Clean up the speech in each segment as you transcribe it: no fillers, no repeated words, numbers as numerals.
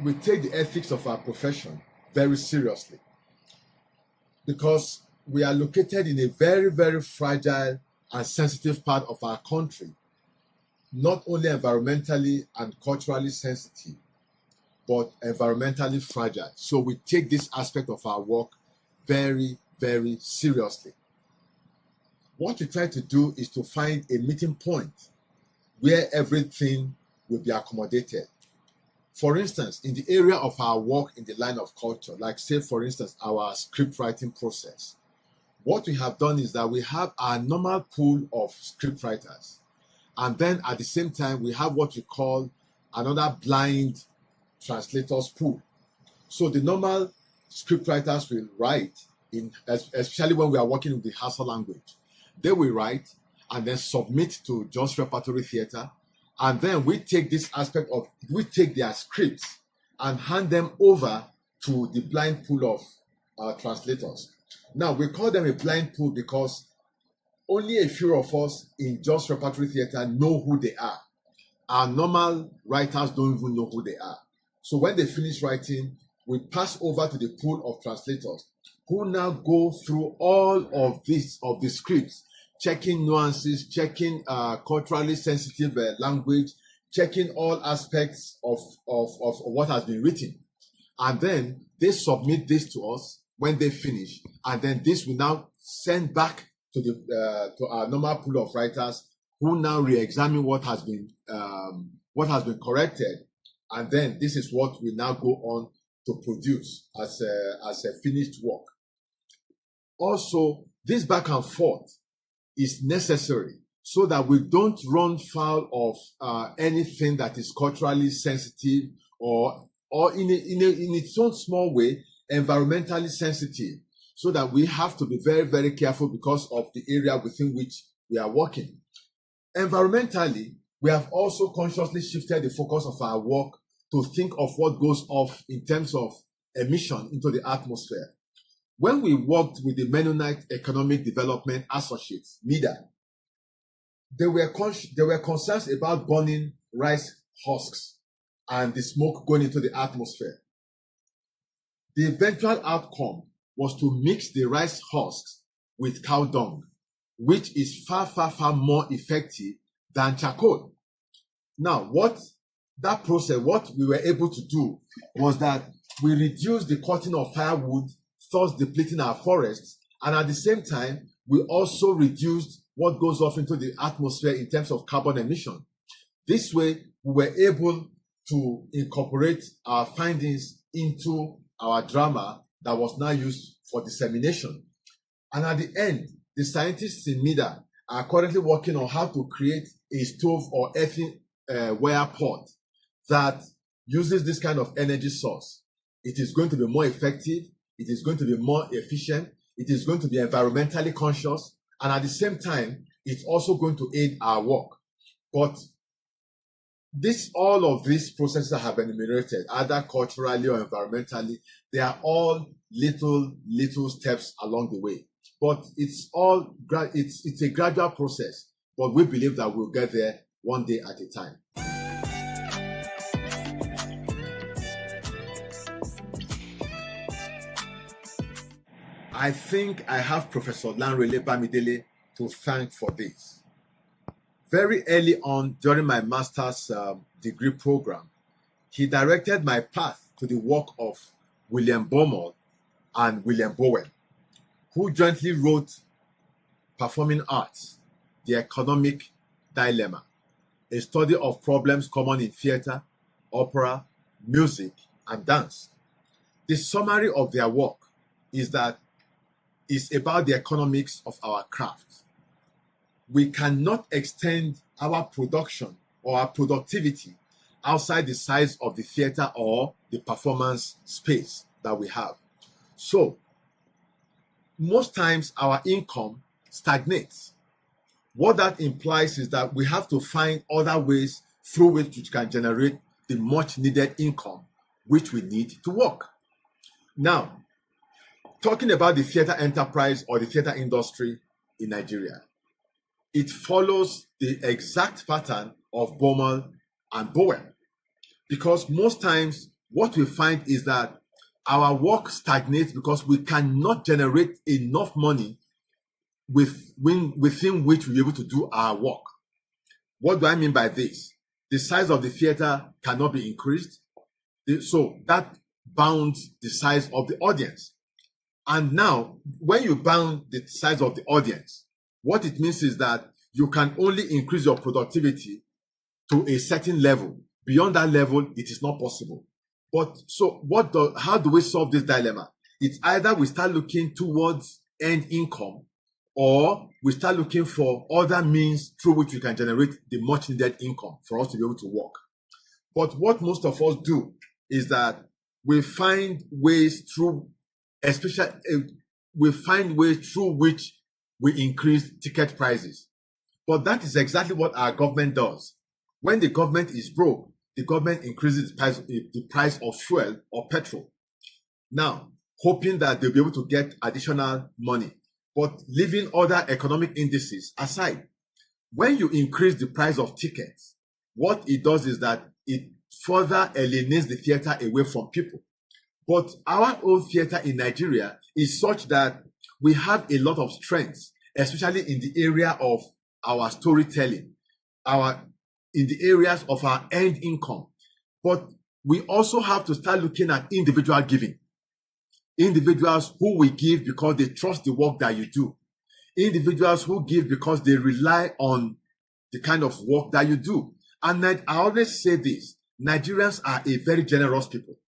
we take the ethics of our profession very seriously because we are located in a very, very fragile and sensitive part of our country, not only environmentally and culturally sensitive, but environmentally fragile. So we take this aspect of our work very, very seriously. What we try to do is to find a meeting point where everything will be accommodated. For instance, in the area of our work in the line of culture, like say, for instance, our script writing process, what we have done is that we have our normal pool of script writers. And then at the same time, we have what we call another blind translators pool. So the normal script writers will write, especially when we are working with the Hausa language. They will write and then submit to Jos Repertory Theatre. And then we take this aspect of, we take their scripts and hand them over to the blind pool of translators. Now, we call them a blind pool because only a few of us in Jos Repertory Theatre know who they are. Our normal writers don't even know who they are. So when they finish writing, we pass over to the pool of translators who now go through all of the scripts, checking nuances, checking culturally sensitive language, checking all aspects of what has been written. And then they submit this to us when they finish. And then this will now send back to our normal pool of writers who now re-examine what has been corrected. And then this is what we now go on to produce as a finished work. Also, this back and forth is necessary so that we don't run foul of anything that is culturally sensitive or in its own small way, environmentally sensitive, so that we have to be very, very careful because of the area within which we are working. Environmentally, we have also consciously shifted the focus of our work to think of what goes off in terms of emission into the atmosphere. When we worked with the Mennonite Economic Development Associates, NIDA, they were concerned about burning rice husks and the smoke going into the atmosphere. The eventual outcome was to mix the rice husks with cow dung, which is far, far, far more effective than charcoal. Now, what we were able to do was that we reduced the cutting of firewood, thus depleting our forests, and at the same time, we also reduced what goes off into the atmosphere in terms of carbon emission. This way, we were able to incorporate our findings into our drama that was now used for dissemination. And at the end, the scientists in NIDA are currently working on how to create a stove or earthenware pot that uses this kind of energy source. It is going to be more effective, it is going to be more efficient, it is going to be environmentally conscious, and at the same time, it's also going to aid our work. But all of these processes that have been enumerated, either culturally or environmentally, they are all little steps along the way. But it's a gradual process, but we believe that we'll get there one day at a time. I think I have Professor Lanrele Bamidele to thank for this. Very early on during my master's degree program, he directed my path to the work of William Baumol and William Bowen, who jointly wrote Performing Arts, The Economic Dilemma, a study of problems common in theater, opera, music, and dance. The summary of their work is about the economics of our craft. We cannot extend our production or our productivity outside the size of the theater or the performance space that we have. So, most times our income stagnates. What that implies is that we have to find other ways through which we can generate the much needed income which we need to work. Now, talking about the theater enterprise or the theater industry in Nigeria, it follows the exact pattern of Baumol and Bowen, because most times what we find is that our work stagnates because we cannot generate enough money within which we'll be able to do our work. What do I mean by this? The size of the theater cannot be increased. So that bounds the size of the audience. And now, when you bound the size of the audience, what it means is that you can only increase your productivity to a certain level. Beyond that level, it is not possible. But so how do we solve this dilemma? It's either we start looking towards end income, or we start looking for other means through which we can generate the much needed income for us to be able to work. But what most of us do is that we find ways through which we increase ticket prices. But that is exactly what our government does. When the government is broke, the government increases the price of fuel or petrol. Now, hoping that they'll be able to get additional money. But leaving other economic indices aside, when you increase the price of tickets, what it does is that it further alienates the theater away from people. But our own theater in Nigeria is such that we have a lot of strengths, especially in the area of our storytelling, in the areas of our end income. But we also have to start looking at individual giving. Individuals who will give because they trust the work that you do. Individuals who give because they rely on the kind of work that you do. And I always say this, Nigerians are a very generous people.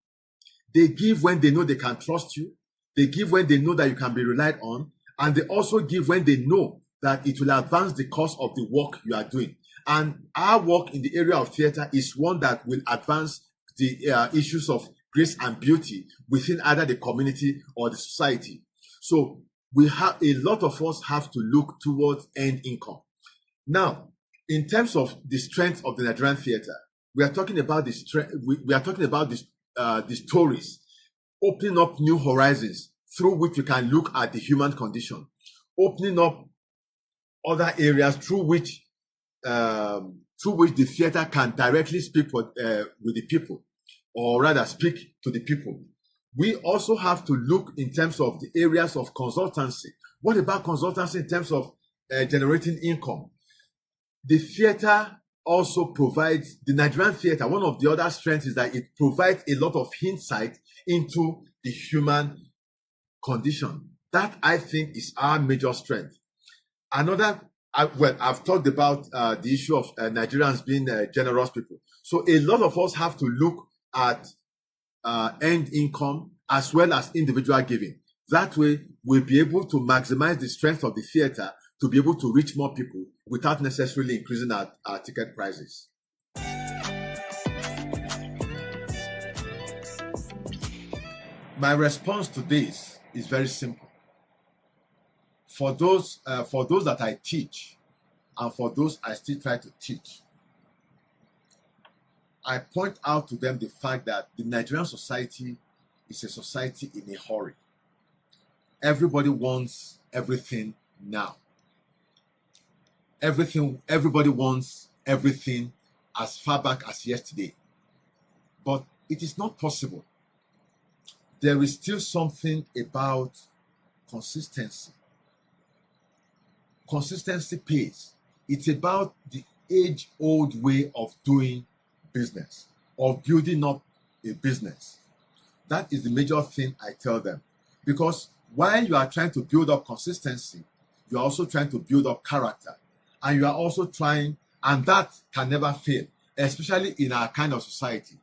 They give when they know they can trust you. They give when they know that you can be relied on. And they also give when they know that it will advance the cause of the work you are doing. And our work in the area of theater is one that will advance the issues of grace and beauty within either the community or the society. So a lot of us have to look towards end income. Now, in terms of the strength of the Nigerian theater, we are talking about the strength. We are talking about the stories, opening up new horizons through which we can look at the human condition, opening up other areas through which the theater can directly speak with the people, or rather speak to the people. We also have to look in terms of the areas of consultancy. What about consultancy in terms of generating income? The theater also provides, the Nigerian theater, one of the other strengths is that it provides a lot of insight into the human condition. That, I think, is our major strength. I've talked about the issue of Nigerians being generous people. So a lot of us have to look at end income as well as individual giving. That way, we'll be able to maximize the strength of the theater to be able to reach more people without necessarily increasing our ticket prices. My response to this is very simple. For those that I teach, and for those I still try to teach, I point out to them the fact that the Nigerian society is a society in a hurry. Everybody wants everything now. Everybody wants everything as far back as yesterday. But it is not possible. There is still something about consistency. Consistency pays. It's about the age-old way of doing business, of building up a business. That is the major thing I tell them. Because while you are trying to build up consistency, you are also trying to build up character. And you are also trying, and that can never fail, especially in our kind of society.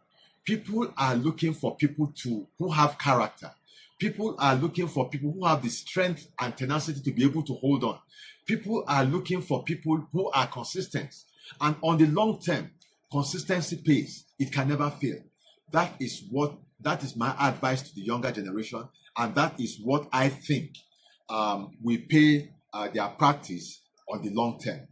People are looking for people who have character. People are looking for people who have the strength and tenacity to be able to hold on. People are looking for people who are consistent. And on the long term, consistency pays. It can never fail. That is my advice to the younger generation. And that is what I think will pay their practice on the long term.